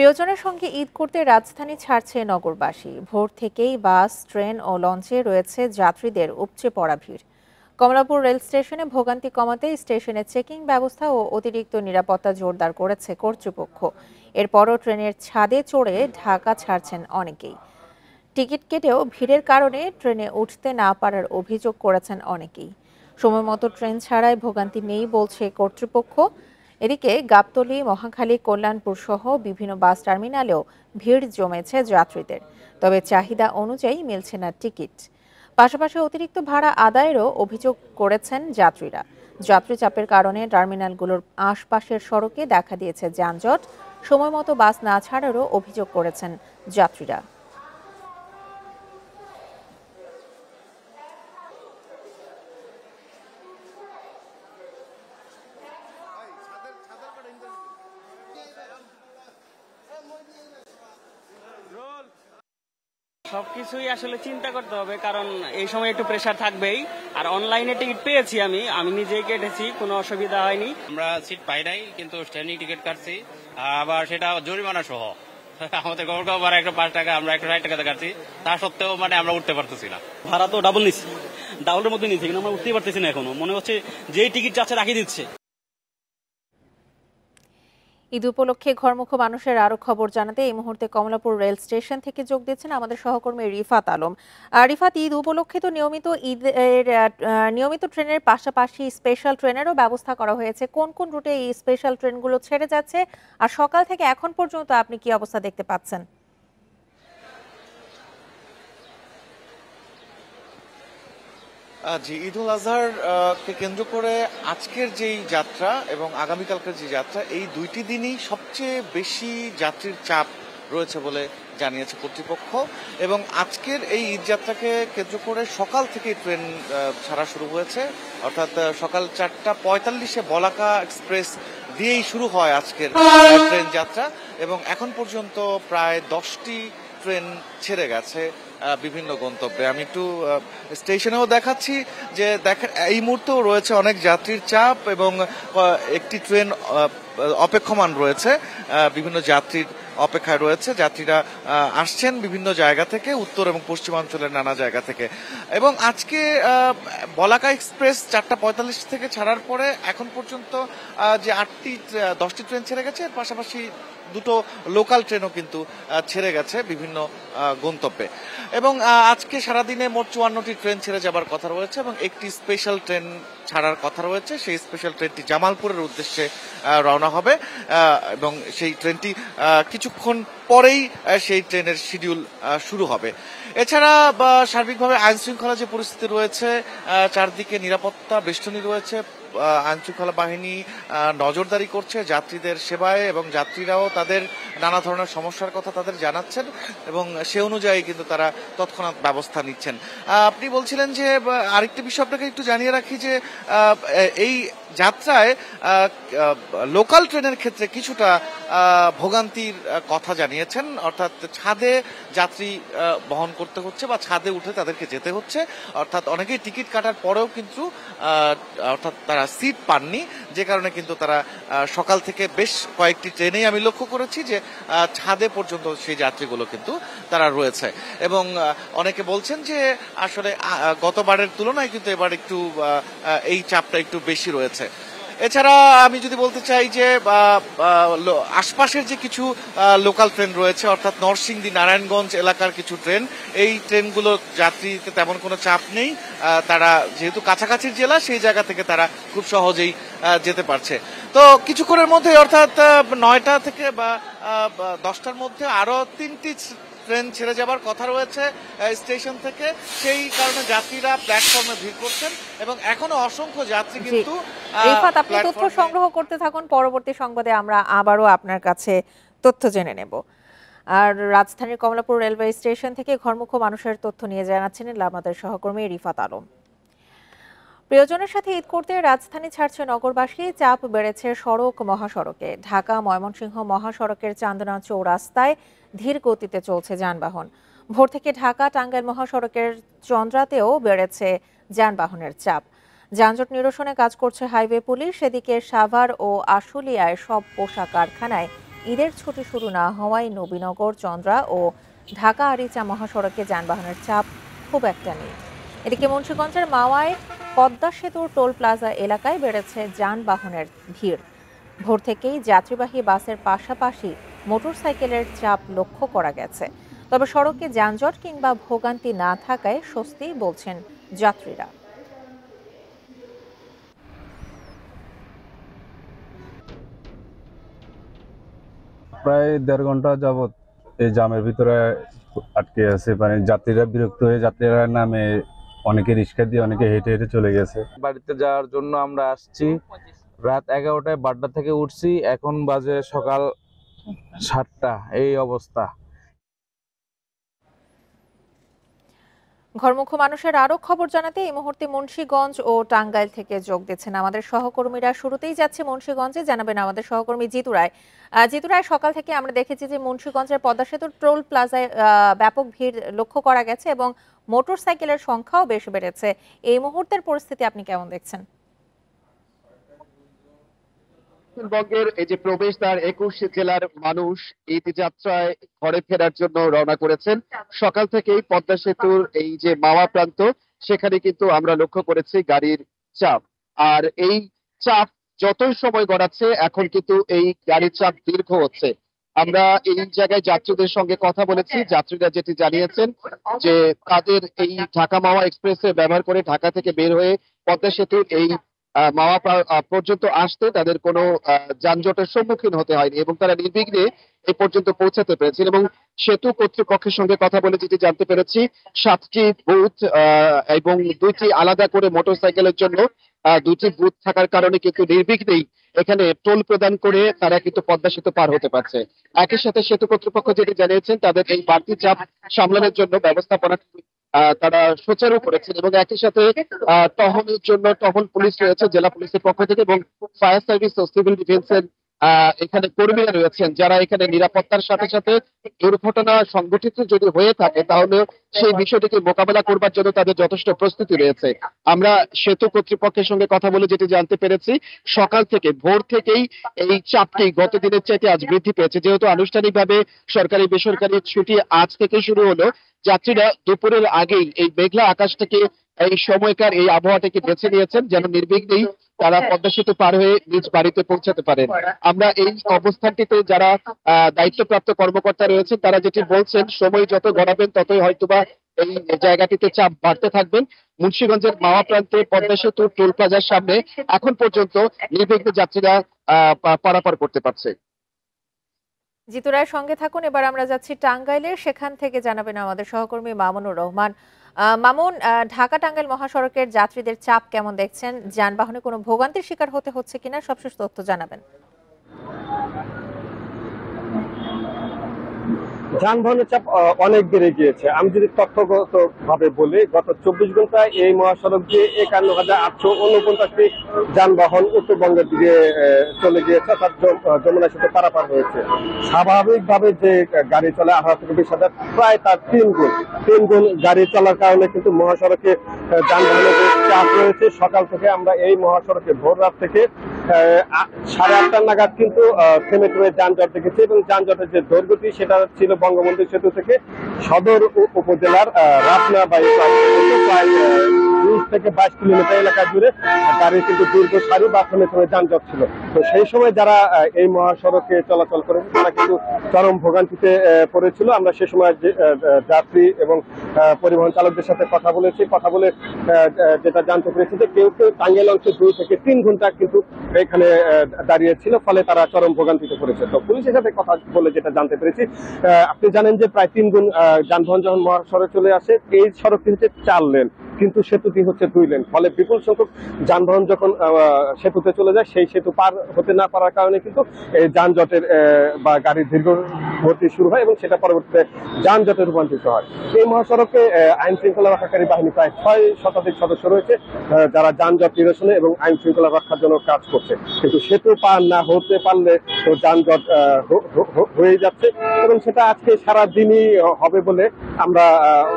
প্রিয়জনের সঙ্গে ঈদ করতে রাজধানী ছাড়ছে নগরবাসী। ভোর থেকেই বাস, ট্রেন ও লঞ্চে রয়েছে যাত্রীদের উপচে পড়া ভিড়। কমলাপুর রেল স্টেশনে ভোগান্তি কমাতে স্টেশনে চেকিং ব্যবস্থা ও অতিরিক্ত নিরাপত্তা জোরদার করেছে কর্তৃপক্ষ। এরপরও ট্রেনের ছাদে চড়ে ঢাকা ছাড়ছেন অনেকেই। টিকিট কেটেও ভিড়ের কারণে ট্রেনে উঠতে না পারার অভিযোগ করেছেন অনেকেই। সময়মতো ট্রেন ছাড়ায় ভোগান্তি নেই বলছে কর্তৃপক্ষ। এদিকে গাবতলী, মহাখালী, কল্যাণপুর সহ বিভিন্ন বাস টার্মিনালেও ভিড় জমেছে যাত্রীদের, তবে চাহিদা অনুযায়ী মিলছে না টিকিট। পাশাপাশি অতিরিক্ত ভাড়া আদায়েরও অভিযোগ করেছেন যাত্রীরা। যাত্রী চাপের কারণে টার্মিনালগুলোর আশপাশের সড়কে দেখা দিয়েছে যানজট। সময়মতো বাস না ছাড়ারও অভিযোগ করেছেন যাত্রীরা। সবকিছুই আসলে চিন্তা করতে হবে, কারণ এই সময় একটু প্রেসার থাকবেই। আর অনলাইনে টিকিট পেয়েছি, আমি নিজেই কেটেছি, কোনো অসুবিধা হয়নি। আমরা সিট পাই নাই, কিন্তু স্ট্যান্ডিং টিকিট কাটছি, আবার সেটা জরিমানা সহ। আমাদের গভর্নমেন্ট একটা 5 টাকা, আমরা 160 টাকাতে কাটছি, তা সত্ত্বেও আমরা উঠতে পারতেছি না। ভাড়া তো ডাবলের মধ্যে নিচ্ছে, কিন্তু আমরা উঠতেই পারতেছি না। এখনো মনে হচ্ছে যেই টিকিট যাচ্ছে রাখিয়ে দিচ্ছে। ঈদ উপলক্ষে ঘরমুখো মানুষের আরো খবর জানাতে এই মুহূর্তে কমলাপুর রেল স্টেশন থেকে যোগ দিচ্ছেন আমাদের সহকর্মী রিফাত আলম। রিফাত, ঈদ উপলক্ষে তো নিয়মিত ট্রেনের পাশাপাশি স্পেশাল ট্রেনেরও ব্যবস্থা করা হয়েছে। কোন কোন রুটে এই স্পেশাল ট্রেনগুলো ছেড়ে যাচ্ছে, আর সকাল থেকে এখন পর্যন্ত আপনি কি অবস্থা দেখতে পাচ্ছেন? জি, ঈদ উল আজহার কে কেন্দ্র করে আজকের যেই যাত্রা এবং আগামীকালকের যে যাত্রা, এই দুইটি দিনই সবচেয়ে বেশি যাত্রীর চাপ রয়েছে বলে জানিয়েছে কর্তৃপক্ষ। এবং আজকের এই ঈদ যাত্রাকে কেন্দ্র করে সকাল থেকে ট্রেন ছাড়া শুরু হয়েছে, অর্থাৎ সকাল 4:45-এ বলাকা এক্সপ্রেস দিয়েই শুরু হয় আজকের ট্রেন যাত্রা, এবং এখন পর্যন্ত প্রায় 10টি ট্রেন ছেড়ে গেছে বিভিন্ন গন্তব্যে। আমি একটু স্টেশনেও দেখাচ্ছি যে এই মুহূর্তেও রয়েছে অনেক যাত্রীর চাপ, এবং একটি ট্রেন অপেক্ষমান রয়েছে, বিভিন্ন যাত্রীর অপেক্ষায় রয়েছে। যাত্রীরা আসছেন বিভিন্ন জায়গা থেকে, উত্তর এবং পশ্চিমাঞ্চলের নানা জায়গা থেকে। এবং আজকে বলাকা এক্সপ্রেস 4:45 থেকে ছাড়ার পরে এখন পর্যন্ত যে 10টি ট্রেন ছেড়ে গেছে, এর পাশাপাশি দুটো লোকাল ট্রেনও কিন্তু ছেড়ে গেছে বিভিন্ন গন্তব্যে। এবং আজকে সারাদিনে মোট 54টি ট্রেন ছেড়ে যাবার কথা রয়েছে, এবং একটি স্পেশাল ট্রেন ছাড়ার কথা রয়েছে। সেই স্পেশাল ট্রেনটি জামালপুরের উদ্দেশ্যে রওনা হবে, এবং সেই ট্রেনটি কিছুক্ষণ পরেই সেই ট্রেনের শিডিউল শুরু হবে। এছাড়া সার্বিকভাবে আইন শৃঙ্খলা যে পরিস্থিতি রয়েছে, চারদিকে নিরাপত্তা বেষ্টনী রয়েছে, আইন শৃঙ্খলা বাহিনী নজরদারি করছে যাত্রীদের সেবায়, এবং যাত্রীরাও তাদের নানা ধরনের সমস্যার কথা তাদের জানাচ্ছেন, এবং সে অনুযায়ী কিন্তু তারা তৎক্ষণাৎ ব্যবস্থা নিচ্ছেন। আপনি বলছিলেন যে আরেকটি বিষয় আপনাকে একটু জানিয়ে রাখি যে এই যাত্রায় লোকাল ট্রেনের ক্ষেত্রে কিছুটা ভোগান্তির কথা জানিয়েছেন, অর্থাৎ ছাদে যাত্রী বহন করতে হচ্ছে বা ছাদে উঠে তাদেরকে যেতে হচ্ছে। অর্থাৎ অনেকেই টিকিট কাটার পরেও কিন্তু অর্থাৎ তারা সিট পাননি, যে কারণে কিন্তু তারা সকাল থেকে বেশ কয়েকটি ট্রেনেই আমি লক্ষ্য করেছি যে ছাদে পর্যন্ত সেই যাত্রীগুলো কিন্তু তারা রয়েছে। এবং অনেকে বলছেন যে আসলে গতবারের তুলনায় কিন্তু এবার একটু এই চাপটা একটু বেশি রয়েছে। এছাড়া আমি যদি বলতে চাই যে আশপাশের যে কিছু লোকাল ট্রেন রয়েছে, অর্থাৎ নরসিংদী, নারায়ণগঞ্জ এলাকার কিছু ট্রেন, এই ট্রেনগুলো যাত্রীতে তেমন কোনো চাপ নেই। তারা যেহেতু কাছাকাছির জেলা, সেই জায়গা থেকে তারা খুব সহজেই যেতে পারছে। তো কিছুক্ষণের মধ্যে, অর্থাৎ 9টা থেকে বা 10টার মধ্যে আরো 3টি ট্রেন ছেড়ে যাবার কথা রয়েছে স্টেশন থেকে। সেই কারণে যাত্রীরা প্ল্যাটফর্মে ভিড় করছেন, এবং এখনো অসংখ্য যাত্রী কিন্তু। আপনি তথ্য সংগ্রহ করতে থাকুন, পরবর্তী সংবাদে আমরা আবারও আপনার কাছে তথ্য জেনে নেব। আর রাজধানীর কমলাপুর রেলওয়ে স্টেশন থেকে ঘরমুখো মানুষের তথ্য নিয়ে জানাচ্ছিলেন আমাদের সহকর্মী রিফাত আলম। প্রিয়জনের সাথে ঈদ করতে রাজধানী ছাড়ছে নগরবাসী। চাপ বেড়েছে সড়ক মহাসড়কে। ঢাকা ময়মনসিংহ মহাসড়কের চান্দনা চৌরাস্তায় ধীর গতিতে চলছে যানবাহন। ভোর থেকে ঢাকা টাঙ্গাইল মহাসড়কের চন্দ্রাতেও বেড়েছে যানবাহনের চাপ। যানজট নিরসনে কাজ করছে হাইওয়ে পুলিশ। এদিকে সাভার ও আশুলিয়ায় সব পোশাক কারখানায় ঈদের ছুটি শুরু না হওয়ায় নবীনগর, চন্দ্রা ও ঢাকা আরিচা মহাসড়কে যানবাহনের চাপ খুব একটা নেই। এদিকে মুন্সিগঞ্জের মাওয়ায় পদ্মা সেতুর টোল প্লাজা এলাকায় বেড়েছে যানবাহনের ভিড়। ভোর থেকেই যাত্রীবাহী বাসের পাশাপাশি মোটরসাইকেলের চাপ লক্ষ্য করা গেছে। তবে সড়কে যানজট কিংবা ভোগান্তি না থাকায় স্বস্তি বলছেন যাত্রীরা। প্রায় 1.5 ঘন্টা যাবত এই জামের ভিতরে আটকে আছে, মানে যাত্রীরা বিরক্ত হয়ে যাত্রীরা নামে, অনেকে রিক্সা দিয়ে, অনেকে হেঁটে হেঁটে চলে গেছে। বাড়িতে যাওয়ার জন্য আমরা আসছি, রাত 11টায় বাড্ডা থেকে উঠছি, এখন বাজে সকাল 7টা, এই অবস্থা। ঘরমুখো মানুষের আরো খবর জানাতে এই মুহূর্তে মুন্সিগঞ্জ ও টাঙ্গাইল থেকে যোগ দিচ্ছেন আমাদের সহকর্মীরা। শুরুতেই যাচ্ছে মুন্সিগঞ্জে, জানাবেন আমাদের সহকর্মী জিতু রায়। জিতু রায়, সকাল থেকে আমরা দেখেছি যে মুন্সিগঞ্জের পদ্মা সেতুর টোল প্লাজায় ব্যাপক ভিড় লক্ষ্য করা গেছে এবং মোটরসাইকেলের সংখ্যাও বেশ বেড়েছে। এই মুহূর্তের পরিস্থিতি আপনি কেমন দেখছেন? পশ্চিমবঙ্গের এই যে প্রবেশদ্বার 21 জেলার মানুষ ঈদ যাত্রায় ঘরে ফেরার জন্য রওনা করেছেন। সকাল থেকেই পদ্মা সেতুর এই যে মাওয়া প্রান্ত, সেখানে কিন্তু আমরা লক্ষ্য করেছি গাড়ির চাপ। আর এই চাপ যতই সময় গড়াচ্ছে, এখন কিন্তু এই গাড়ির চাপ দীর্ঘ হচ্ছে। আমরা এই জায়গায় যাত্রীদের সঙ্গে কথা বলেছি, যাত্রীরা যেটি জানিয়েছেন যে তাদের এই ঢাকা মাওয়া এক্সপ্রেসে ব্যবহার করে ঢাকা থেকে বের হয়ে পদ্মা সেতুর এই মাওয়া পর্যন্ত আসতে তাদের কোনো যানজটের সম্মুখীন হতে হয়নি এবং তারা নির্বিঘ্নে এ পর্যন্ত পৌঁছাতে পেরেছেন। এবং সেতু কর্তৃপক্ষের সঙ্গে কথা বলে যেটি জানতে পেরেছি, 7টি বুথ এবং 2টি আলাদা করে মোটরসাইকেলের জন্য 2টি বুথ থাকার কারণে কিন্তু নির্বিঘ্নেই এখানে টোল প্রদান করে তারা কিন্তু পদ্মা সেতু পার হতে পারছে। একই সাথে সেতু কর্তৃপক্ষ যেটি জানিয়েছেন, তাদের এই বাড়তি চাপ সামলানোর জন্য ব্যবস্থাপনা তারা সুচারু করেছেন এবং একই সাথে টহলের জন্য টহল পুলিশ রয়েছে জেলা পুলিশের পক্ষ থেকে এবং ফায়ার সার্ভিস ও সিভিল ডিফেন্সের এখানে কর্মীরা রয়েছেন, যারা এখানে নিরাপত্তার সাথে সাথে দুর্ঘটনা সংঘটিত যদি হয়ে থাকে তাহলে সেই বিষয়টিকে মোকাবেলা করবার জন্য তাদের যথেষ্ট প্রস্তুতি রয়েছে। আমরা সেতু কর্তৃপক্ষের সঙ্গে কথা বলে যেটি জানতে পেরেছি, সকাল থেকে ভোর থেকেই এই চাপটি গত দিনের চাইতে আজ বৃদ্ধি পেয়েছে। যেহেতু আনুষ্ঠানিকভাবে সরকারি বেসরকারি ছুটি আজ থেকে শুরু হলো, যাত্রীরা দুপুরের আগেই এই মেঘলা আকাশ থেকে এই সময়কার এই আবহাওয়াটাকে বেছে নিয়েছেন যেন নির্বিঘ্নেই তারা পদ্মা সেতু পার হয়ে নিজ বাড়িতে পৌঁছাতে পারেন। আমরা এই অবস্থানটিতে যারা দায়িত্বপ্রাপ্ত কর্মকর্তা রয়েছেন তারা যেটি বলছেন, সময় যত গড়াবেন ততই হয়তোবা এই জায়গাটিতে চাপ বাড়তে থাকবেন। মুন্সিগঞ্জের মাওয়া প্রান্তে পদ্মা সেতু টোল প্লাজার সামনে এখন পর্যন্ত নির্বিঘ্নে যাত্রীরা পারাপার করতে পারছে। জিতু রায়ের সঙ্গে থাকুন। এবার আমরা যাচ্ছি টাঙ্গাইলের, সেখান থেকে জানাবেন আমাদের সহকর্মী মামুনুর রহমান। মামুন, ঢাকা টাঙ্গাইল মহাসড়কের যাত্রীদের চাপ কেমন দেখছেন? যানবাহনে কোনো ভোগান্তির শিকার হতে হচ্ছে কিনা সবশেষ তথ্য জানাবেন। যানবাহনের চাপ অনেক বেড়ে গিয়েছে। আমি যদি তথ্যগত ভাবে বলি, গত 24 ঘন্টায় এই মহাসড়ক দিয়ে 51,849টি যানবাহন উত্তরবঙ্গের দিকে চলে গিয়েছে, অর্থাৎ যমুনা সেতু পারাপার হয়েছে। স্বাভাবিকভাবে যে গাড়ি চলে 18 থেকে 20,000, প্রায় তার 3 গুণ গাড়ি চলার কারণে কিন্তু মহাসড়কে যানবাহনের চাপ রয়েছে। সকাল থেকে আমরা এই মহাসড়কে ভোর রাত থেকে 8:30 নাগাদ কিন্তু থেমে থেমে যানজট দেখেছি এবং যানজটের যে দৈর্ঘ্যটি সেটা ছিল বঙ্গবন্ধু সেতু থেকে সদর উপজেলার রাতনা বাই প্রায় 20 থেকে 22 কিলোমিটার এলাকা জুড়ে গাড়ি কিন্তু দীর্ঘ সারি বা থেমে থেমে যানজট ছিল। তো সেই সময় যারা এই মহাসড়কে চলাচল করেছে তারা কিন্তু চরম ভোগান্তিতে পড়েছিল। আমরা সে সময় যাত্রী এবং পরিবহন চালকদের সাথে কথা বলেছি, কথা বলে যেটা জানতে পেরেছি যে কেউ কেউ টাঙ্গাইল অংশে 2 থেকে 3 ঘন্টা কিন্তু এখানে দাঁড়িয়ে ছিল, ফলে তারা চরম ভোগান্তিতে পড়েছে। তো পুলিশের সাথে কথা বলে যেটা জানতে পেরেছি, আপনি জানেন যে প্রায় 3 গুণ যানবাহন যখন মহাসড়কে চলে আসে, এই সড়কটি হচ্ছে 4 লেন কিন্তু সেতুটি হচ্ছে 2 লেন, ফলে বিপুল সংখ্যক যানবাহন যখন সেতুতে চলে যায় সেই সেতু পার হতে না পারার কারণে কিন্তু এই যানজটের বা গাড়ির দীর্ঘ ভর্তি শুরু হয় এবং সেটা পরবর্তীতে যানজটে রূপান্তরিত হয়। এই মহাসড়কে আইন শৃঙ্খলা রক্ষাকারী বাহিনী প্রায় 6 শতাধিক সদস্য রয়েছে যারা যানজট নিরসনে এবং আইন শৃঙ্খলা রক্ষার জন্য কাজ করছে। কিন্তু সেতু পার না হতে পারলে তো যানজট হয়ে যাচ্ছে এবং সেটা আজকে সারা দিনই হবে বলে আমরা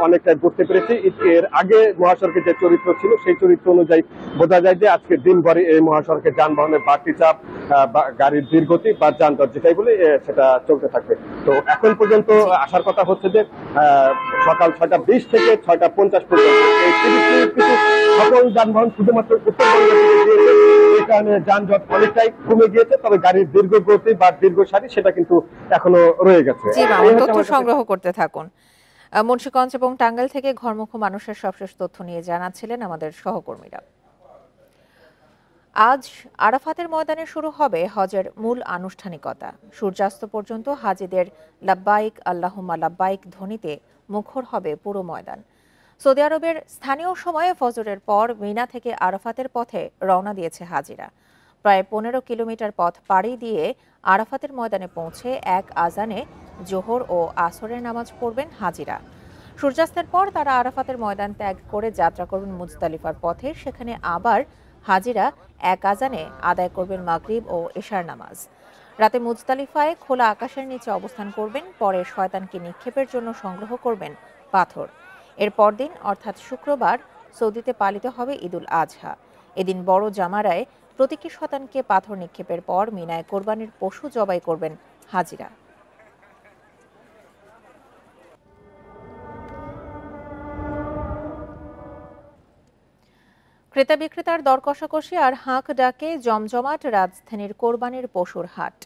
অনেকটাই বুঝতে পেরেছি। এর আগে মহাসড়কের যে চরিত্র ছিল সেই চরিত্র অনুযায়ী বোঝা যায় যে আজকে দিনভরে এই মহাসড়কে যানবাহনের বাড়তি চাপ, গাড়ির ধীরগতি বা যানজট যেটাই বলে সেটা চলতে থাকবে। তো এখন পর্যন্ত আসার কথা হচ্ছে যে সকাল 6:20 থেকে 6:50 পর্যন্ত এই 30 মিনিট কিন্তু সকল যানবাহন শুধুমাত্র উত্তরবঙ্গের দিকে গিয়েছে। এই কারণে যানজট অনেকটাই কমে গিয়েছে, তবে গাড়ির দীর্ঘ গতি বা দীর্ঘ সারি সেটা কিন্তু এখনো রয়ে গেছে। তথ্য সংগ্রহ করতে থাকুন। মুন্সিগঞ্জ এবং টাঙ্গাইল থেকে ঘরমুখী মানুষের সবশেষ তথ্য নিয়ে জানাচ্ছিলেন আমাদের সহকর্মীরা। আজ আরাফাতের ময়দানে শুরু হবে হজের মূল আনুষ্ঠানিকতা। সূর্যাস্ত পর্যন্ত হাজিদের লাব্বাইক আল্লাহুম্মা লাব্বাইক ধ্বনিতে মুখর হবে পুরো ময়দান। সৌদি আরবের স্থানীয় সময়ে ফজরের পর মিনা থেকে আরাফাতের পথে রওনা দিয়েছে হাজিরা। প্রায় 15 কিলোমিটার পথ পাড়ি দিয়ে আরাফাতের ময়দানে পৌঁছে এক আজানে জোহর ও আসরের নামাজ পড়বেন হাজিরা। সূর্যাস্তের পর তারা আরাফাতের ময়দান ত্যাগ করে যাত্রা করবেন মুজদালিফার পথে। সেখানে আবার হাজিরা এক আজানে আদায় করবেন মাগরিব ও এশার নামাজ। রাতে মুজদালিফায় খোলা আকাশের নিচে অবস্থান করবেন। পরে শয়তানকে নিক্ষেপের জন্য সংগ্রহ করবেন পাথর। এর পরদিন অর্থাৎ শুক্রবার সৌদিতে পালিত হবে ঈদুল আজহা। এদিন বড় জামারায় প্রতীকী শয়তানকে পাথর নিক্ষেপের পর মিনায় কোরবানির পশু জবাই করবেন হাজিরা। ক্রেতা বিক্রেতার দর কষাকষি আর হাঁক ডাকে জমজমাট রাজধানীর কোরবানির পশুর হাট।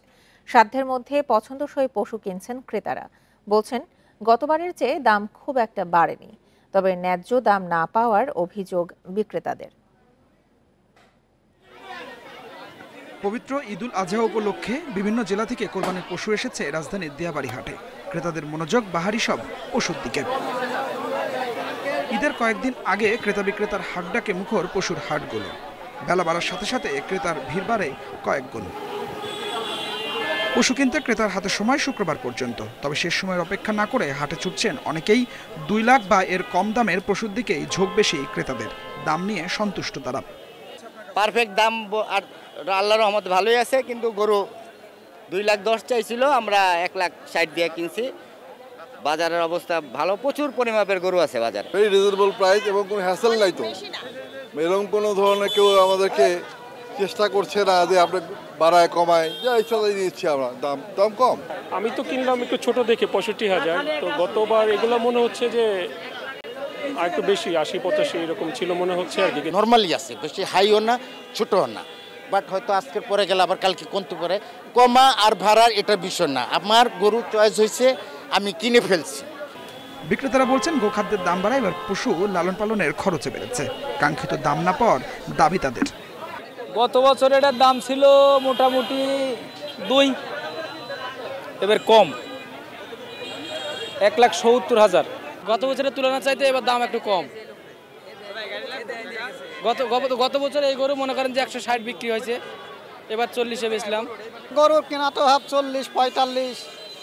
সাধ্যের মধ্যে পছন্দসই পশু কিনছেন ক্রেতারা। বলছেন গতবারের চেয়ে দাম খুব একটা বাড়েনি, তবে ন্যায্য দাম না পাওয়ার অভিযোগ বিক্রেতাদের। পবিত্র ঈদুল আজহা উপলক্ষে বিভিন্ন জেলা থেকে কোরবানির পশু এসেছে রাজধানীর দিয়াবাড়ি হাটে। ক্রেতাদের মনোযোগ বাহারি সব পশুর দিকে। ঈদের কয়েকদিন আগে ক্রেতা বিক্রেতার হাট ডাকে মুখর পশুর হাটগুলো। বেলা বাড়ার সাথে সাথে ক্রেতার ভিড় বাড়ে কয়েক গুণ। পশু কিনতে ক্রেতার হাতে সময় শুক্রবার পর্যন্ত, তবে শেষ সময়ের অপেক্ষা না করে হাটে ছুটছেন অনেকেই। 2 লাখ বা এর কম দামের পশুর দিকেই ঝোঁক বেশি ক্রেতাদের। দাম নিয়ে সন্তুষ্ট তারা। পারফেক্ট দাম আর আল্লাহর রহমতে ভালোই আছে, কিন্তু গরু 2,10,000 চাইছিল, আমরা 1,60,000 দিয়ে কিনছি। বাজারের অবস্থা ভালো, প্রচুর পরিমাপের গরু আছে বাজার। ভেরি রিজনেবল প্রাইস এবং কোনো হ্যাসেল নাই তো, এরকম কোনো ধরনের কেউ আমাদেরকে চেষ্টা করছে না যে আপনি বাড়ায় কমায়, যা ইচ্ছা তাই নিচ্ছি আমরা। দাম কম। আমি তো কিনলাম একটু ছোট দেখে 65,000, তো গতবার এগুলো মনে হচ্ছে যে আর একটু বেশি 80-85 এরকম ছিল মনে হচ্ছে আর কি। নর্মালি আছে, বেশি হাইও না ছোটও না, বাট হয়তো আজকের পরে গেলে আবার কালকে কমতে পারে। কমা আর ভাড়ার এটা বিষয় না, আমার গরু চয়েস হয়েছে, আমি কিনে ফেলছি। বিক্রেতারা বলছেন গোখাদ্যের দাম বাড়ায় এবার পশু লালন পালনের খরচে বেড়েছে। কাঙ্ক্ষিত দাম না পাওয়ার দাবি তাদের। গত বছর এটার দাম ছিল মোটামুটি 2, এবার কম 1,70,000। গত বছরের তুলনা চাইতে এবার দাম একটু কম। গত বছর এই গরু মনে করেন যে 160 বিক্রি হয়েছে, এবার 40-এ বেচলাম। গরু কেনা তো 40-45,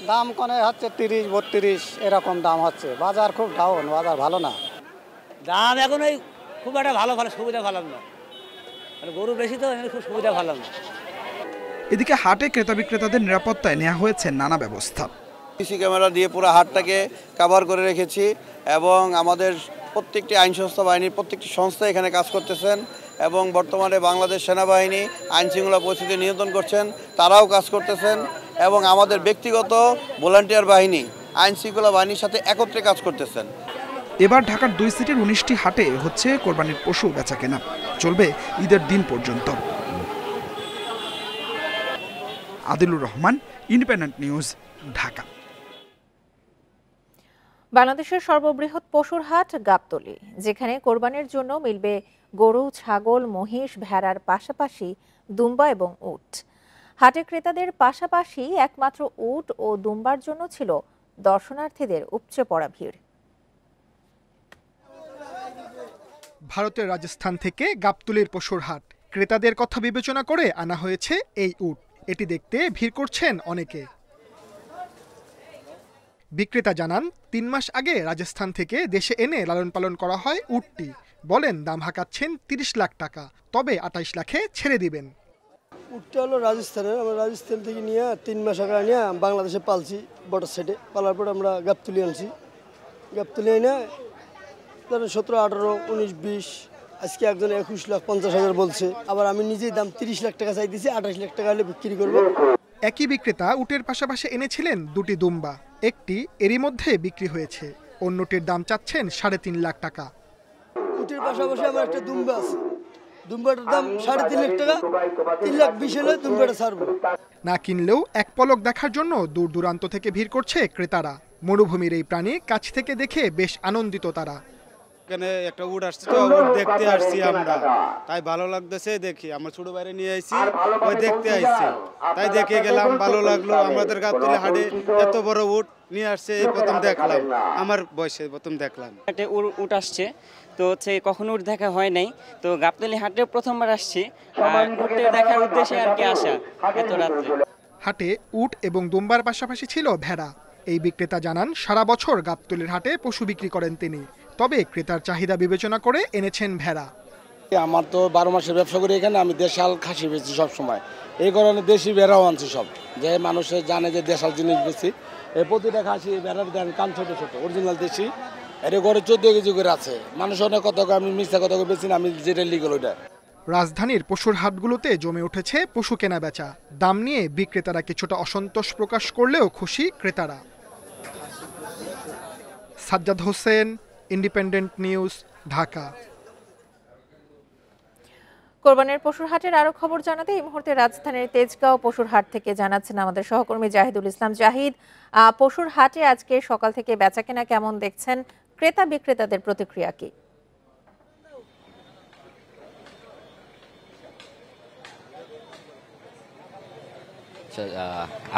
দাম কোনে হচ্ছে 30-32 এরকম দাম হচ্ছে। বাজার খুব ডাউন, বাজার ভালো না। দাম এখন ওই খুব একটা ভালো সুবিধা ভালো না, গরু বেশি তো খুব সুবিধা ভালো না। এদিকে হাটে ক্রেতা বিক্রেতাদের নিরাপত্তায় নেওয়া হয়েছে নানা ব্যবস্থা। সিসি ক্যামেরা দিয়ে পুরো হাটটাকে কভার করে রেখেছি এবং আমাদের প্রত্যেকটি আইন সংস্থা বাহিনীর প্রত্যেকটি সংস্থা এখানে কাজ করতেছেন এবং বর্তমানে বাংলাদেশ সেনাবাহিনী আইন শৃঙ্খলা পরিস্থিতি নিয়ন্ত্রণ করছেন, তারাও কাজ করতেছেন এবং আমাদের ব্যক্তিগত ভলান্টিয়ার বাহিনী আইন শৃঙ্খলা বাহিনীর সাথে একত্রে কাজ করতেছেন। এবার ঢাকার 2 সিটির 19টি হাটে হচ্ছে কোরবানির পশু বেচা কেনা, চলবে ঈদের দিন পর্যন্ত। Adilur Rahman, independent news, Dhaka. বাংলাদেশের সর্ববৃহৎ পশুর হাট গাবতলী, যেখানে কোরবানির জন্য মিলবে গরু, ছাগল, মহিষ, ভেড়ার পাশাপাশি দুম্বা এবং উট। হাটে ক্রেতাদের পাশাপাশি একমাত্র উট ও দুম্বার জন্য ছিল দর্শনার্থীদের উপচে পড়া ভিড়। ভারতের রাজস্থান থেকে গাবতলীর পশুর হাট, ক্রেতাদের কথা বিবেচনা করে আনা হয়েছে এই উট। এটি দেখতে ভিড় করছেন অনেকে। বিক্রেতা জানান 3 মাস আগে রাজস্থান থেকে দেশে এনে লালন পালন করা হয় উটটি। বলেন দাম হাঁকাচ্ছেন 30 লাখ টাকা, তবে 28 লাখে ছেড়ে দিবেন। উটটা হলো রাজস্থানের, আমরা রাজস্থান থেকে নিয়ে 3 মাস আগে নিয়ে বাংলাদেশে পালছি বর্ডার সাইডে। পালার পর আমরা গাবতলী আনছি, গাবতলি এনে ধরেন 17, 18, 19, 20, আজকে একজন 21,50,000 বলছে। আবার আমি নিজেই দাম 30 লাখ টাকা চাই দিয়েছি, 28 লাখ টাকা হলে বিক্রি করবো। একই বিক্রেতা উটের পাশাপাশি এনেছিলেন দুটি দুম্বা, একটি এরই মধ্যে বিক্রি হয়েছে, অন্যটির দাম চাচ্ছেন 3.5 লাখ টাকা। উটের পাশাপাশি আমার একটা দুম্বা আছে, দুম্বাটার দাম 3.5 লাখ টাকা, 3,20,000 হলে দুম্বাটা ছাড়বো। না কিনলেও এক পলক দেখার জন্য দূর দূরান্ত থেকে ভিড় করছে ক্রেতারা। মরুভূমির এই প্রাণী কাছ থেকে দেখে বেশ আনন্দিত তারা। এখানে একটা উট আসছে তো, উট দেখতে আসছি আমরা, তাই ভালো লাগতেছে। দেখি আমার ছোট বাইরে নিয়ে আইছি, ওই দেখতে আইছি, তাই দেখে গেলাম, ভালো লাগলো। আমাদের গাবতলী হাটে এত বড় উট নিয়ে আসছে এই প্রথম দেখলাম, আমার বয়সে প্রথম দেখলাম। একটা উট আসছে তো কখনো উট দেখা হয় নাই, তো গাবতলী হাটে প্রথমবার আসছি, আর উটে দেখার উদ্দেশ্যে আর কি আসা এত রাত্রে। হাটে উট এবং দুম্বার পাশাপাশি ছিল ভেড়া। এই বিক্রেতা জানান সারা বছর গাবতলীর হাটে পশু বিক্রি করেন তিনি, তবে ক্রেতার চাহিদা বিবেচনা করে এনেছেন ভেড়া। আমার তো 12 মাসের ব্যবসা করি এখানে, আমি দেশাল খাসি বেচি সবসময়, এই কারণে দেশি ভেড়াও আনছি সব, যে মানুষে জানে যে দেশাল জিনিস বেশি। এই প্রতিটা খাসি ভেড়ার দেন কান ছোট ছোট অরিজিনাল দেশি, এর ঘরে 14 কেজি করে আছে। মানুষ অনেক কথা, আমি মিথ্যা কথা বেশি না, আমি যেটা লিগেল ওইটা। রাজধানীর পশুর হাটগুলোতে জমে উঠেছে পশু কেনা বেচা। দাম নিয়ে বিক্রেতারা কিছুটা অসন্তোষ প্রকাশ করলেও খুশি ক্রেতারা। Sajjad Hossain, independent news, Dhaka. কোরবানির পশুর হাটের আরো খবর জানাতে এই মুহূর্তে রাজধানীর তেজগাঁও পশুর হাট থেকে জানাচ্ছেন আমাদের সহকর্মী জাহিদুল ইসলাম। জাহিদ, পশুর হাটে আজকে সকাল থেকে বেচাকেনা কেমন দেখছেন? ক্রেতা বিক্রেতাদের প্রতিক্রিয়া কি?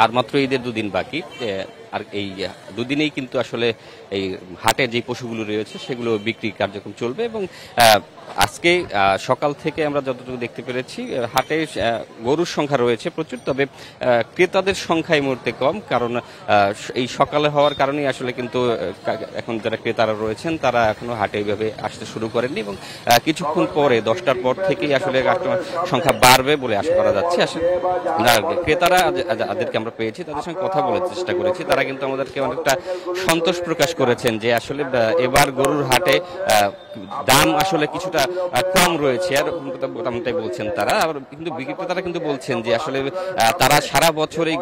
আর মাত্র ঈদের 2 দিন বাকি, আর এই 2 দিনেই কিন্তু আসলে এই হাটে যে পশুগুলো রয়েছে সেগুলো বিক্রি কার্যক্রম চলবে। এবং আজকে সকাল থেকে আমরা যতটুকু দেখতে পেরেছি হাটে গরুর সংখ্যা রয়েছে প্রচুর, তবে ক্রেতাদের সংখ্যা এই মুহূর্তে কম, কারণ এই সকালে হওয়ার কারণেই আসলে কিন্তু এখন যারা ক্রেতারা রয়েছেন তারা এখনো হাটে এইভাবে আসতে শুরু করেননি, এবং কিছুক্ষণ পরে 10টার পর থেকেই আসলে সংখ্যা বাড়বে বলে আশা করা যাচ্ছে। আসলে ক্রেতারা যাদেরকে আমরা পেয়েছি তাদের সঙ্গে কথা বলার চেষ্টা করেছি, তারা কিন্তু আমাদেরকে অনেকটা সন্তোষ প্রকাশ করেছেন যে আসলে এবার গরুর হাটে দাম আসলে কিছুটা কম রয়েছে, আর মোটামুটি বলছেন তারা। কিন্তু বিক্রেতারা কিন্তু বলছেন যে আসলে তারা সারা বছর এই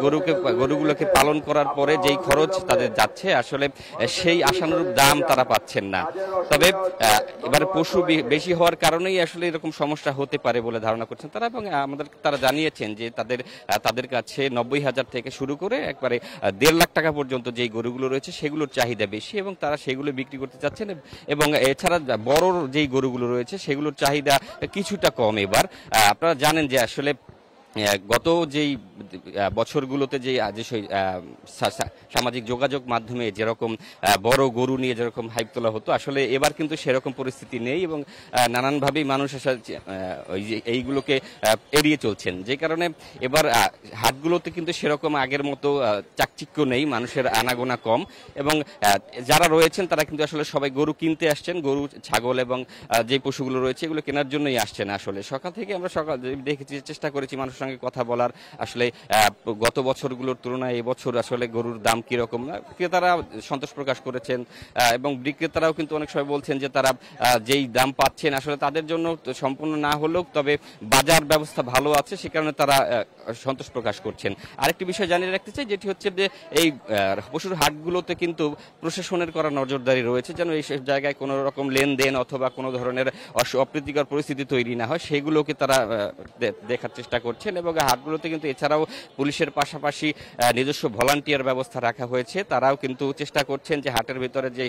গরুগুলোকে পালন করার পরে যেই খরচ তাদের যাচ্ছে আসলে সেই আশানুরূপ দাম তারা পাচ্ছেন না। তবে এবারে পশু বেশি হওয়ার কারণেই আসলে এরকম সমস্যা হতে পারে বলে ধারণা করছেন তারা, এবং আমাদের তারা জানিয়েছেন যে তাদের কাছে 90,000 থেকে শুরু করে একবারে 1.5 লাখ টাকা পর্যন্ত যেই গরুগুলো রয়েছে সেগুলোর চাহিদা বেশি, এবং তারা সেগুলো বিক্রি করতে চাচ্ছেন। এবং এছাড়া বড় যেই গরুগুলো রয়েছে সেগুলোর চাহিদা কিছুটা কম। এবার আপনারা জানেন যে আসলে গত যেই বছরগুলোতে যে সামাজিক যোগাযোগ মাধ্যমে যেরকম বড় গরু নিয়ে যেরকম হাইপ তোলা হতো, আসলে এবার কিন্তু সেরকম পরিস্থিতি নেই, এবং নানানভাবেই মানুষ এইগুলোকে এড়িয়ে চলছেন, যে কারণে এবার হাটগুলোতে কিন্তু সেরকম আগের মতো চাকচিক্য নেই, মানুষের আনাগোনা কম, এবং যারা রয়েছেন তারা কিন্তু আসলে সবাই গরু কিনতে আসছেন, গরু ছাগল এবং যে পশুগুলো রয়েছে এগুলো কেনার জন্যই আসছেন। আসলে সকাল থেকে আমরা দেখেছি, চেষ্টা করেছি মানুষের সঙ্গে কথা বলার, আসলে গত বছরগুলোর তুলনায় এবছর আসলে গরুর দাম কিরকম। ক্রেতারা সন্তোষ প্রকাশ করেছেন, এবং বিক্রেতারাও কিন্তু অনেক সময় বলছেন যে তারা যেই দাম পাচ্ছেন আসলে তাদের জন্য সম্পূর্ণ না হলেও তবে বাজার ব্যবস্থা ভালো আছে, সে কারণে তারা সন্তোষ প্রকাশ করছেন। আরেকটি বিষয় জানিয়ে রাখতে চাই, যেটি হচ্ছে যে এই পশুর হাটগুলোতে কিন্তু প্রশাসনের করা নজরদারি রয়েছে, যেন এই জায়গায় কোনো রকম লেনদেন অথবা কোনো ধরনের অপ্রীতিকর পরিস্থিতি তৈরি না হয়, সেগুলোকে তারা দেখার চেষ্টা করছেন। এবং হাটগুলোতে কিন্তু এছাড়াও পুলিশের পাশাপাশি নিজস্ব ভলান্টিয়ার ব্যবস্থা রাখা হয়েছে, তারাও কিন্তু চেষ্টা করছেন যে হাটের ভিতরে যে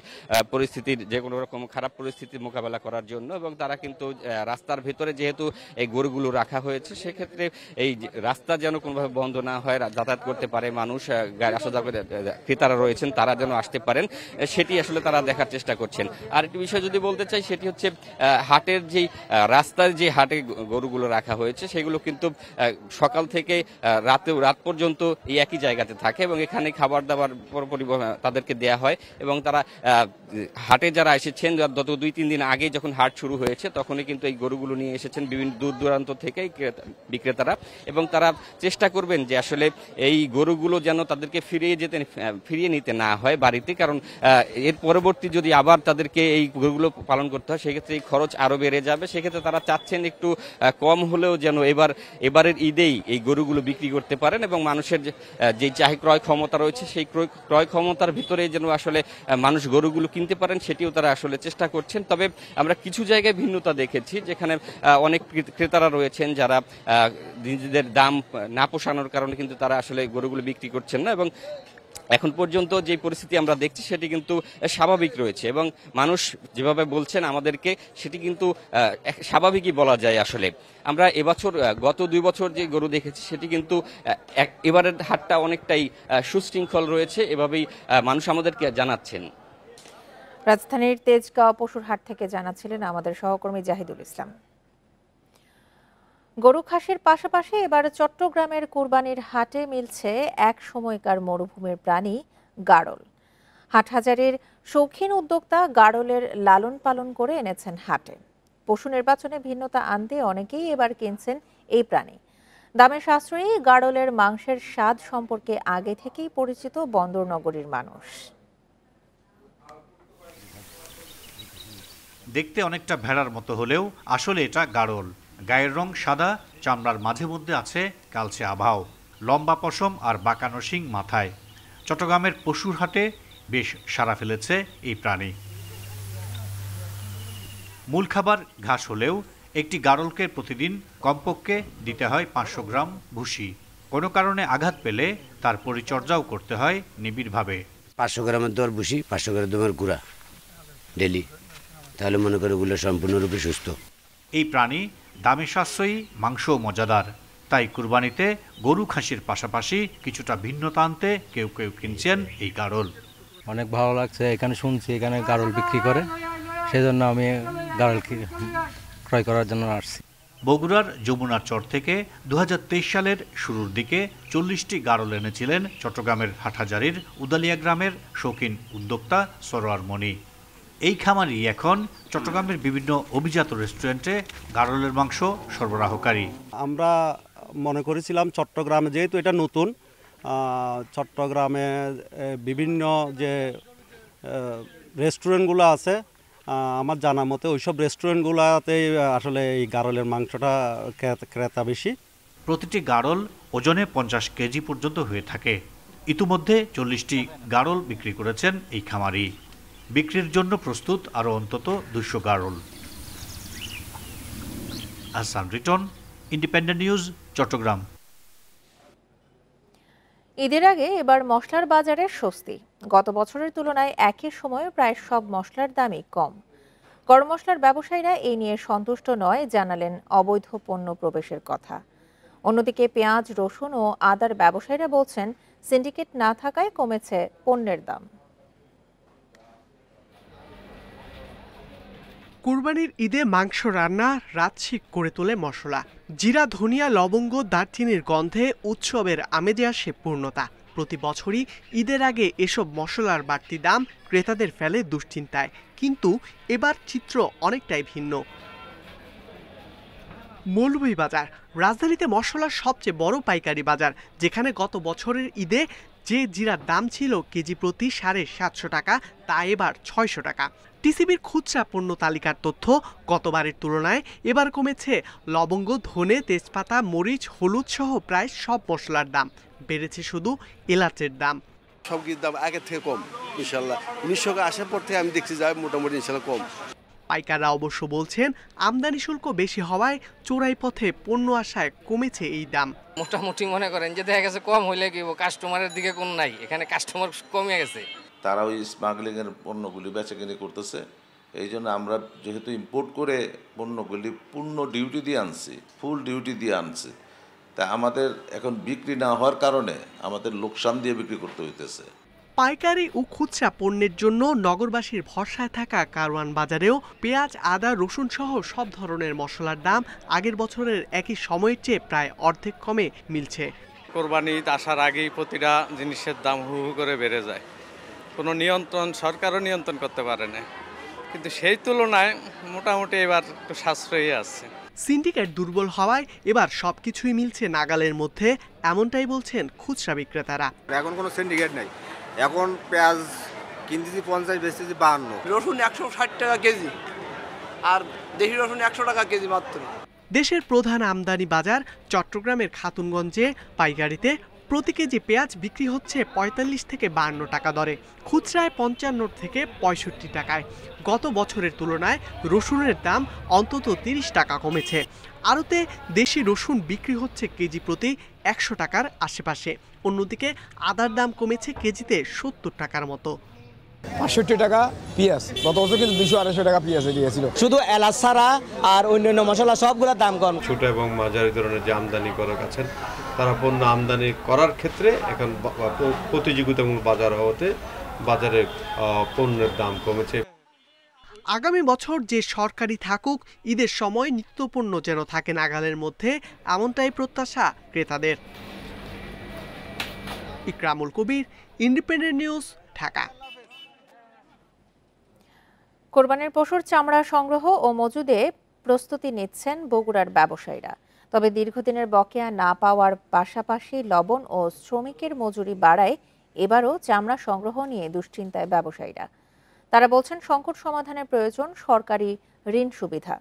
পরিস্থিতির যে কোনো রকম খারাপ পরিস্থিতির মোকাবেলা করার জন্য। এবং তারা কিন্তু রাস্তার ভিতরে যেহেতু এই গরুগুলো রাখা হয়েছে, সেক্ষেত্রে এই রাস্তা যেন কোনোভাবে বন্ধ না হয়, যাতায়াত করতে পারে মানুষ, আসা যাওয়া ক্রেতারা রয়েছেন তারা যেন আসতে পারেন, সেটি আসলে তারা দেখার চেষ্টা করছেন। আর একটি বিষয় যদি বলতে চাই, সেটি হচ্ছে হাটের যেই রাস্তার যে হাটে গরুগুলো রাখা হয়েছে সেগুলো কিন্তু সকাল থেকে রাত পর্যন্ত এই একই জায়গাতে থাকে, এবং এখানে খাবার দাবার তাদেরকে দেয়া হয়। এবং তারা হাটে যারা এসেছেন গত 2-3 দিন আগে যখন হাট শুরু হয়েছে তখনই কিন্তু এই গরুগুলো নিয়ে এসেছেন বিভিন্ন দূর দূরান্ত থেকে বিক্রেতারা, এবং তারা চেষ্টা করবেন যে আসলে এই গরুগুলো যেন তাদেরকে ফিরিয়ে নিতে না হয় বাড়িতে, কারণ এর পরবর্তী যদি আবার তাদেরকে এই গরুগুলো পালন করতে হয় সেক্ষেত্রে এই খরচ আরও বেড়ে যাবে। সেক্ষেত্রে তারা চাচ্ছেন একটু কম হলেও যেন এবারের ঈদেই এই গরুগুলো বিক্রি করতে পারেন এবং মানুষের যে ক্রয় ক্ষমতা রয়েছে সেই ক্রয় ক্ষমতার ভিতরে যেন আসলে মানুষ গরুগুলো কিনতে পারেন সেটিও তারা আসলে চেষ্টা করছেন। তবে আমরা কিছু জায়গায় ভিন্নতা দেখেছি, যেখানে অনেক ক্রেতারা রয়েছেন যারা নিজেদের দাম না পোষানোর কারণে কিন্তু তারা আসলে গরুগুলো বিক্রি করছেন না, এবং এখন পর্যন্ত যে পরিস্থিতি আমরা দেখছি সেটি কিন্তু স্বাভাবিক রয়েছে এবং মানুষ যেভাবে বলছেন আমাদেরকে সেটি কিন্তু স্বাভাবিকই বলা যায়। আসলে আমরা এবছর গত 2 বছর যে গরু দেখেছি সেটি কিন্তু এবারের হাটটা অনেকটাই সুশৃঙ্খল রয়েছে, এভাবেই মানুষ আমাদেরকে জানাচ্ছেন। রাজধানীর তেজগাঁও পশুর হাট থেকে জানাচ্ছিলেন আমাদের সহকর্মী জাহিদুল ইসলাম। গরু খাসির পাশাপাশি এবার চট্টগ্রামের কুরবানির হাটে মিলছে এক সময়কার মরুভূমির প্রাণী গাড়ল। হাটহাজারীর শৌখিন উদ্যোক্তা গাড়লের লালন পালন করে এনেছেন হাটে। পশু নির্বাচনে ভিন্নতা আনতে অনেকেই এবার কিনছেন এই প্রাণী। দামে সাশ্রয়ী গাড়লের মাংসের স্বাদ সম্পর্কে আগে থেকেই পরিচিত বন্দর নগরীর মানুষ। দেখতে অনেকটা ভেড়ার মতো হলেও আসলে এটা গাড়ল। গায়ের রং সাদা, চামড়ার মাঝে মধ্যে আছে কালচে আভাও, লম্বা পশম আর বাঁকানো শিং মাথায়। চট্টগ্রামের পশুর হাটে বেশ সাড়া ফেলেছে এই প্রাণী। মূল খাবার ঘাস হলেও একটি গাড়লকে প্রতিদিন কমপক্ষে দিতে হয় 500 গ্রাম ভুসি। কোনো কারণে আঘাত পেলে তার পরিচর্যাও করতে হয় নিবিড়ভাবে। 500 গ্রামের দর ভুসি, 500 গ্রামের দর গুঁড়া ডেলি, তাহলে মনে করে ওগুলো সম্পূর্ণরূপে সুস্থ। এই প্রাণী দামে সাশ্রয়ী, মাংসও মজাদার, তাই কুরবানিতে গরু খাসির পাশাপাশি কিছুটা ভিন্নতা আনতে কেউ কেউ কিনছেন এই গাড়ল। অনেক ভালো লাগছে, এখানে শুনছি এখানে গাড়ল বিক্রি করে, সেজন্য আমি গাড়ল ক্রয় করার জন্য আসছি। বগুড়ার যমুনার চর থেকে 2023 সালের শুরুর দিকে 40টি গাড়ল এনেছিলেন চট্টগ্রামের হাটহাজারীর উদালিয়া গ্রামের শৌখিন উদ্যোক্তা সরোয়ার মনি। এই খামারই এখন চট্টগ্রামের বিভিন্ন অভিজাত রেস্টুরেন্টে গাড়লের মাংস সরবরাহকারী। আমরা মনে করেছিলাম চট্টগ্রামে, যেহেতু এটা নতুন, চট্টগ্রামে বিভিন্ন যে রেস্টুরেন্টগুলো আছে আমার জানা মতে ওইসব রেস্টুরেন্টগুলোতেই আসলে এই গাড়লের মাংসটা ক্রেতা বেশি। প্রতিটি গাড়ল ওজনে 50 কেজি পর্যন্ত হয়ে থাকে। ইতিমধ্যে 40টি গাড়ল বিক্রি করেছেন এই খামারি। বিক্রির জন্য প্রস্তুত আরও অন্তত 200 গাড়ল। Ahsan Riton, Independent News, Chittagong. ঈদের আগে এবার মশলার বাজারে স্বস্তি। গত বছরের তুলনায় একই সময়ে প্রায় সব মশলার দামই কম। গরম মশলার ব্যবসায়ীরা এই নিয়ে সন্তুষ্ট নয়, জানালেন অবৈধ পণ্য প্রবেশের কথা। অন্যদিকে পেঁয়াজ, রসুন ও আদার ব্যবসায়ীরা বলছেন সিন্ডিকেট না থাকায় কমেছে পণ্যের দাম। কুরবানির ঈদে মাংস রান্না রাতশিক করে তোলে মশলা। জিরা, ধনিয়া, লবঙ্গ, দারচিনির গন্ধে উৎসবের আমেজে আসে পূর্ণতা। প্রতি বছরই ঈদের আগে এসব মশলার বাড়তি দাম ক্রেতাদের ফেলে দুশ্চিন্তায়, কিন্তু এবার চিত্র অনেকটাই ভিন্ন। মৌলভীবাজার রাজধানীতে মশলার সবচেয়ে বড় পাইকারি বাজার, যেখানে গত বছরের ঈদে যে জিরার দাম ছিল কেজি প্রতি 750 টাকা, তা এবার 600 টাকা। টিসিবির খুচরা পণ্য তালিকার তথ্য, গতবারের তুলনায় এবার কমেছে লবঙ্গ, ধনে, তেজপাতা, মরিচ, হলুদ সহ প্রায় সব মশলার দাম। বেড়েছে শুধু এলাচের দাম। সব কিছুর দাম আগের থেকে কম ইনশাল্লাহ। 1900 আসার পর থেকে আমি দেখছি যায় মোটামুটি ইনশাল্লাহ কম। পাইকাররা অবশ্য বলছেন আমদানি শুল্ক বেশি হওয়ায় চোরাই পথে পণ্য আসায় কমেছে এই দাম। মোটামুটি মনে করেন যে দেখা গেছে কম হইলে কি কাস্টমারের দিকে কোন নাই, এখানে কাস্টমার কমে গেছে। তারা ওই স্মাগলিং এর পণ্যগুলি বেচাকেনি করতেছে। এই জন্য আমরা যেহেতু ইম্পোর্ট করে পণ্যগুলি পূর্ণ ডিউটি দিয়ে আনছি, ফুল ডিউটি দিয়ে আনছি, তা আমাদের এখন বিক্রি না হওয়ার কারণে আমাদের লোকসান দিয়ে বিক্রি করতে হইতেছে। পাইকারি ও খুচরা পণ্যের জন্য নগরবাসীর ভরসায় থাকা কারওয়ান বাজারেও পেঁয়াজ, আদা, রসুন সহ সব ধরনের মশলার দাম আগের বছরের একই সময়ের চেয়ে প্রায় অর্ধেক কমে মিলছে। কোরবানি ঈদ আসার আগেই প্রতিটা জিনিসের দাম হু হু করে বেড়ে যায়। কোনো নিয়ন্ত্রণ সরকারও নিয়ন্ত্রণ করতে পারে না, কিন্তু সেই তুলনায় মোটামুটি এবার একটু সাশ্রয়ী আছে। সিন্ডিকেট দুর্বল হওয়ায় এবার সবকিছুই মিলছে নাগালের মধ্যে, এমনটাই বলছেন খুচরা বিক্রেতারা। এখন কোনো সিন্ডিকেট নেই, এখন পেঁয়াজ কিনতেছি 50, বেচতেছি 52, রসুন 160 টাকা কেজি আর দেশি রসুন 100 টাকা কেজি মাত্র। দেশের প্রধান আমদানি বাজার চট্টগ্রামের খাতুনগঞ্জে পাইকারিতে প্রতি কেজি পেঁয়াজ বিক্রি হচ্ছে 45 থেকে 52 টাকা দরে, খুচরায় 55 থেকে 65 টাকায়। গত বছরের তুলনায় রসুনের দাম অন্তত 30 টাকা কমেছে। আড়তে দেশি রসুন বিক্রি হচ্ছে কেজি প্রতি 100 টাকার আশেপাশে। অন্যদিকে আদার দাম কমেছে কেজিতে 70 টাকার মতো। 65 টাকা পেঁয়াজ, গত বছর কিন্তু 200-250 টাকা পেঁয়াজ দিয়েছিল। শুধু এলাচ ছাড়া আর অন্যান্য মশলা সবগুলোর দাম কম। ছোট এবং মাঝারি ধরনের যে আমদানি করার আছেন তারা পণ্য আমদানি করার ক্ষেত্রে এখন প্রতিযোগিতামূলক বাজার হওয়াতে বাজারে পণ্যের দাম কমেছে। আগামী বছর যে সরকারি থাকুক, ঈদের সময় নিত্যপণ্য যেন থাকে নাগালের মধ্যে, এমনটাই প্রত্যাশা ক্রেতাদের। ইকরামুল কবির, ইন্ডিপেন্ডেন্ট নিউজ, ঢাকা। কোরবানির পশুর চামড়া সংগ্রহ ও মজুদে প্রস্তুতি নিচ্ছেন বগুড়ার ব্যবসায়ীরা। তবে দীর্ঘদিনের বকেয়া না পাওয়ার পাশাপাশি লবণ ও শ্রমিকের মজুরি বাড়ায় এবারও চামড়া সংগ্রহ নিয়ে দুশ্চিন্তায় ব্যবসায়ীরা। তারা বলছেন সংকট সমাধানের প্রয়োজন সরকারি ঋণ সুবিধা।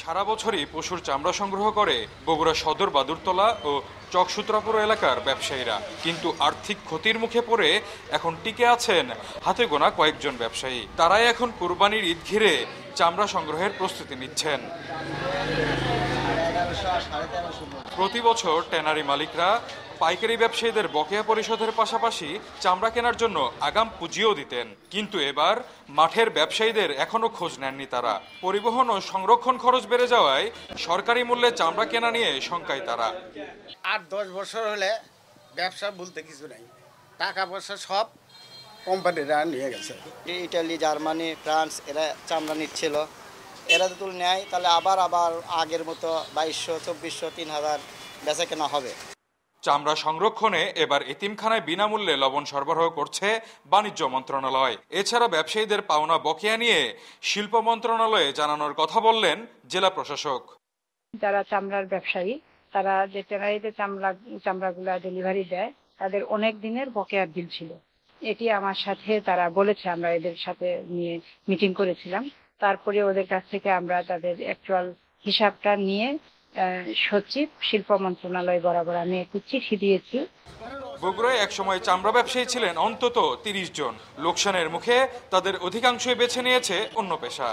সারা বছরই পশুর চামড়া সংগ্রহ করে বগুড়া সদর বাদুরতলা ও চকসূত্রাপুর এলাকার ব্যবসায়ীরা, কিন্তু আর্থিক ক্ষতির মুখে পড়ে এখন টিকে আছেন হাতে গোনা কয়েকজন ব্যবসায়ী। তারাই এখন কুরবানির ঈদ ঘিরে চামড়া সংগ্রহের প্রস্তুতি নিচ্ছেন। প্রতি বছর ট্যানারি মালিকরা পাইকারি ব্যবসায়ীদের বকেয়া পরিশোধের পাশাপাশি চামড়া কেনার জন্য আগাম পুঁজিও দিতেন, কিন্তু এবার মাঠের ব্যবসায়ীদের এখনো খোঁজ নেননি তারা। পরিবহন ও সংরক্ষণ খরচ বেড়ে যাওয়ায় সরকারি মূল্যে চামড়া কেনা নিয়ে শঙ্কায় তারা। 8-10 বছর হলে ব্যবসা বলতে কিছু নাই, টাকা পয়সা সব কোম্পানিরা নিয়ে গেছে। ইটালি, জার্মানি, ফ্রান্স এরা চামড়া নিচ্ছিল, এরা যদি নেয় তাহলে আবার আগের মতো 2200, 2400, 3000 বেচা কেনা হবে। চামড়া সংরক্ষণে এবার এতিমখানায় বিনামূল্যে লবণ সরবরাহ করছে বাণিজ্য মন্ত্রণালয়। এছাড়া ব্যবসায়ীদের পাওনা বকেয়া নিয়ে শিল্প মন্ত্রণালয়ে জানানোর কথা বললেন জেলা প্রশাসক। যারা চামড়ার ব্যবসায়ী তারা যে ট্যানারিতে চামড়াগুলা ডেলিভারি দেয় তাদের অনেক দিনের বকেয়া বিল ছিল। এটি আমার সাথে তারা বলেছে, আমরা এদের সাথে নিয়ে মিটিং করেছিলাম। তারপরে ওদের কাছ থেকে আমরা তাদের অ্যাকচুয়াল হিসাবটা নিয়ে সচিব শিল্প মন্ত্রণালয় বরাবর আমি একটি চিঠি দিয়েছি। বগুড়ায় একসময় চামড়া ব্যবসায়ী ছিলেন অন্তত 30 জন। লোকসানের মুখে তাদের অধিকাংশই বেছে নিয়েছে অন্য পেশা।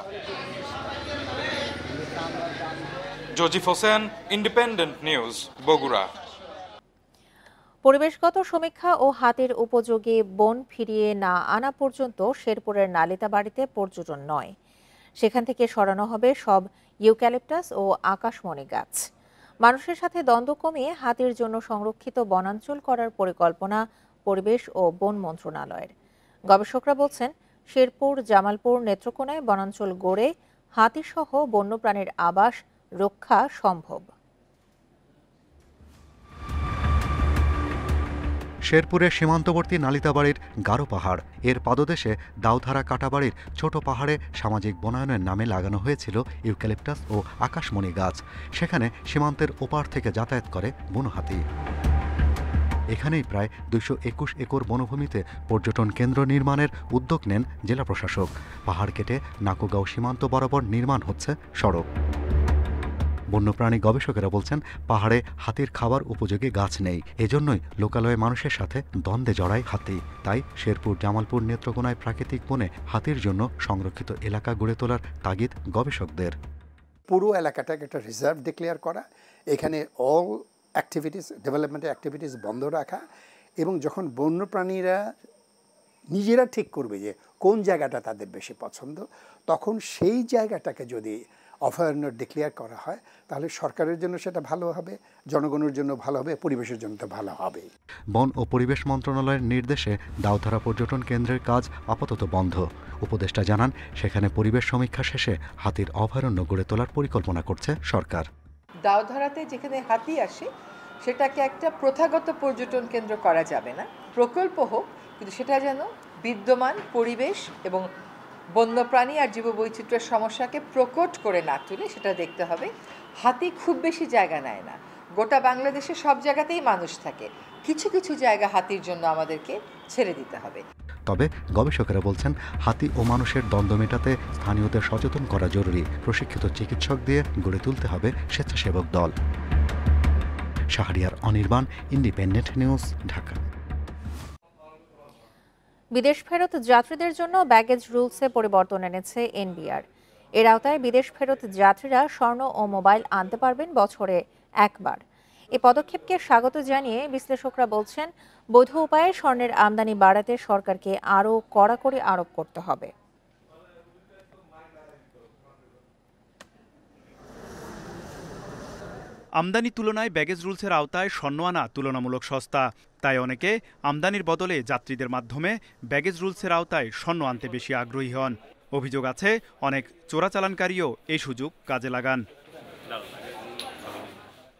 জজিফ হোসেন, ইন্ডিপেন্ডেন্ট নিউজ, বগুড়া। পরিবেশগত সমীক্ষা ও হাতের উপযোগী বন ফিরিয়ে না আনা পর্যন্ত শেরপুরের নালিতাবাড়িতে পর্যটন নয়। সেখান থেকে সরানো হবে সব ইউক্যালিপটাস ও আকাশমণি গাছ। মানুষের সাথে দ্বন্দ্ব কমিয়ে হাতির জন্য সংরক্ষিত বনাঞ্চল করার পরিকল্পনা পরিবেশ ও বন মন্ত্রণালয়ের। গবেষকরা বলছেন, শেরপুর, জামালপুর, নেত্রকোনায় বনাঞ্চল গড়ে হাতিসহ বন্যপ্রাণীর আবাস রক্ষা সম্ভব। শেরপুরের সীমান্তবর্তী নালিতাবাড়ির গারো পাহাড়, এর পাদদেশে দাউধারা কাটাবাড়ির ছোট পাহাড়ে সামাজিক বনায়নের নামে লাগানো হয়েছিল ইউক্যালিপটাস ও আকাশমণি গাছ। সেখানে সীমান্তের ওপার থেকে যাতায়াত করে বনহাতি। এখানেই প্রায় 221 একর বনভূমিতে পর্যটন কেন্দ্র নির্মাণের উদ্যোগ নেন জেলা প্রশাসক। পাহাড় কেটে নাকুগাঁও সীমান্ত বরাবর নির্মাণ হচ্ছে সড়ক। বন্যপ্রাণী গবেষকেরা বলছেন, পাহাড়ে হাতির খাবার উপযোগী গাছ নেই, এজন্যই লোকালয়ে মানুষের সাথে দ্বন্দ্বে জড়ায় হাতি। তাই শেরপুর, জামালপুর, নেত্রকোনায় প্রাকৃতিক বনে হাতির জন্য সংরক্ষিত এলাকা গড়ে তোলার তাগিদ গবেষকদের। পুরো এলাকাটাকে একটা রিজার্ভ ডিক্লেয়ার করা, এখানে অল অ্যাক্টিভিটিস, ডেভেলপমেন্টের অ্যাক্টিভিটিস বন্ধ রাখা, এবং যখন বন্যপ্রাণীরা নিজেরা ঠিক করবে যে কোন জায়গাটা তাদের বেশি পছন্দ, তখন সেই জায়গাটাকে যদি অভয়ারণ্য ডিক্লেয়ার করা হয় তাহলে সরকারের জন্য সেটা ভালো হবে, জনগণের জন্য ভালো হবে, পরিবেশের জন্য তো ভালো হবে। বন ও পরিবেশ মন্ত্রণালয়ের নির্দেশে দাউধারা পর্যটন কেন্দ্রের কাজ আপাতত বন্ধ। উপদেষ্টা জানান, সেখানে পরিবেশ সমীক্ষা শেষে হাতির অভয়ারণ্য গড়ে তোলার পরিকল্পনা করছে সরকার। দাউধারাতে যেখানে হাতি আসে সেটাকে একটা প্রথাগত পর্যটন কেন্দ্র করা যাবে না, প্রকল্প হোক, কিন্তু সেটা যেন বিদ্যমান পরিবেশ এবং বন্যপ্রাণী আর জীববৈচিত্র্যের সমস্যাকে প্রকট করে না তুলে সেটা দেখতে হবে। হাতি খুব বেশি জায়গা নেয় না, গোটা বাংলাদেশে সব জায়গাতেই মানুষ থাকে, কিছু কিছু জায়গা হাতির জন্য আমাদেরকে ছেড়ে দিতে হবে। তবে গবেষকেরা বলছেন হাতি ও মানুষের দ্বন্দ্ব মেটাতে স্থানীয়দের সচেতন করা জরুরি। প্রশিক্ষিত চিকিৎসক দিয়ে গড়ে তুলতে হবে স্বেচ্ছাসেবক দল। Shahriar Anirban, independent news, Dhaka. বিদেশ ফেরত যাত্রীদের জন্য ব্যাগেজ রুলসে পরিবর্তন এনেছে এনবিআর। এর আওতায় বিদেশ ফেরত যাত্রীরা স্বর্ণ ও মোবাইল আনতে পারবেন বছরে একবার। এই পদক্ষেপকে স্বাগত জানিয়ে বিশ্লেষকরা বলছেন, বৈধ উপায়ে স্বর্ণের আমদানি বাড়াতে সরকারকে আরও কড়াকড়ি আরোপ করতে হবে। আমদানি তুলনায় ব্যাগেজ রুলসের আওতায় স্বর্ণ আনা তুলনামূলক সস্তা, তাই অনেকে আমদানির বদলে যাত্রীদের মাধ্যমে ব্যাগেজ রুলসের আওতায় স্বর্ণ আনতে বেশি আগ্রহী হন। অভিযোগ আছে অনেক চোরাচালানকারীও এই সুযোগ কাজে লাগান।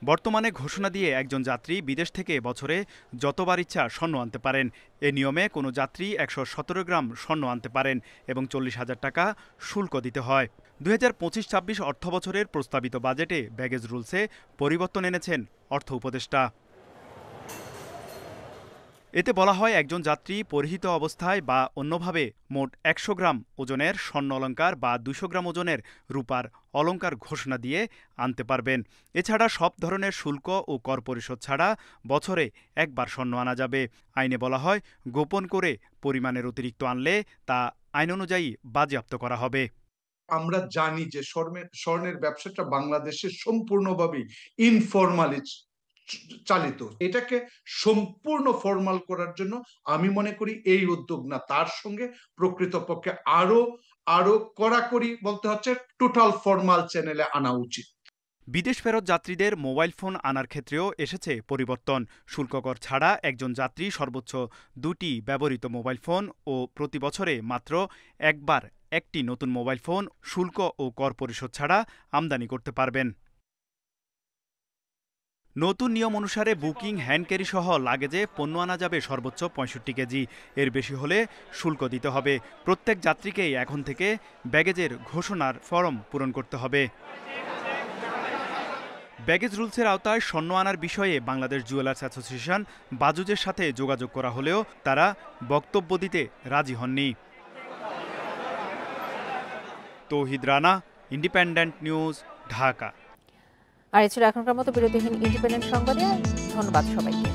বর্তমানে ঘোষণা দিয়ে একজন যাত্রী বিদেশ থেকে বছরে যতবার ইচ্ছা স্বর্ণ আনতে পারেন। এ নিয়মে কোনো যাত্রী ১১৭ গ্রাম স্বর্ণ আনতে পারেন এবং ৪০,০০০ টাকা শুল্ক দিতে হয়। ২০২৫-২৬ অর্থবছরের প্রস্তাবিত বাজেটে ব্যাগেজ রুলসে পরিবর্তন এনেছেন অর্থ উপদেষ্টা। এতে বলা হয়, একজন যাত্রী পরিহিত অবস্থায় বা অন্যভাবে মোট ১০০ গ্রাম ওজনের স্বর্ণ অলংকার বা ২০০ গ্রাম ওজনের রূপার অলংকার ঘোষণা দিয়ে আনতে পারবেন। এছাড়া সব ধরনের শুল্ক ও কর পরিশোধ ছাড়া বছরে একবার স্বর্ণ আনা যাবে। আইনে বলা হয়, গোপন করে পরিমাণের অতিরিক্ত আনলে তা আইন অনুযায়ী বাজেয়াপ্ত করা হবে। আমরা জানি যে স্বর্ণের ব্যবসাটা বাংলাদেশে সম্পূর্ণভাবে ইনফরমালি চালিত। এটাকে সম্পূর্ণ ফর্মাল করার জন্য আমি মনে করি এই উদ্যোগ না, তার সঙ্গে প্রকৃতপক্ষে আরো কড়াকড়ি বলতে হচ্ছে টোটাল ফর্মাল চ্যানেলে আনা উচিত। বিদেশ ফেরত যাত্রীদের মোবাইল ফোন আনার ক্ষেত্রেও এসেছে পরিবর্তন। শুল্ককর ছাড়া একজন যাত্রী সর্বোচ্চ 2টি ব্যবহৃত মোবাইল ফোন ও প্রতি বছরে মাত্র একবার একটি নতুন মোবাইল ফোন শুল্ক ও কর পরিশোধ ছাড়া আমদানি করতে পারবেন। নতুন নিয়ম অনুসারে বুকিং, হ্যান্ড ক্যারি সহ লাগেজে পণ্য আনা যাবে সর্বোচ্চ ৬৫ কেজি। এর বেশি হলে শুল্ক দিতে হবে। প্রত্যেক যাত্রীকেই এখন থেকে ব্যাগেজের ঘোষণার ফরম পূরণ করতে হবে। ব্যাগেজ রুলসের আওতায় স্বর্ণ আনার বিষয়ে বাংলাদেশ জুয়েলার্স অ্যাসোসিয়েশন বাজুজের সাথে যোগাযোগ করা হলেও তারা বক্তব্য দিতে রাজি হননি। তৌহিদ রানা, ইন্ডিপেন্ডেন্ট নিউজ, ঢাকা। আর এ ছিল এখনকার মতো বিরতিহীন ইন্ডিপেন্ডেন্ট সংবাদে। ধন্যবাদ সবাইকে।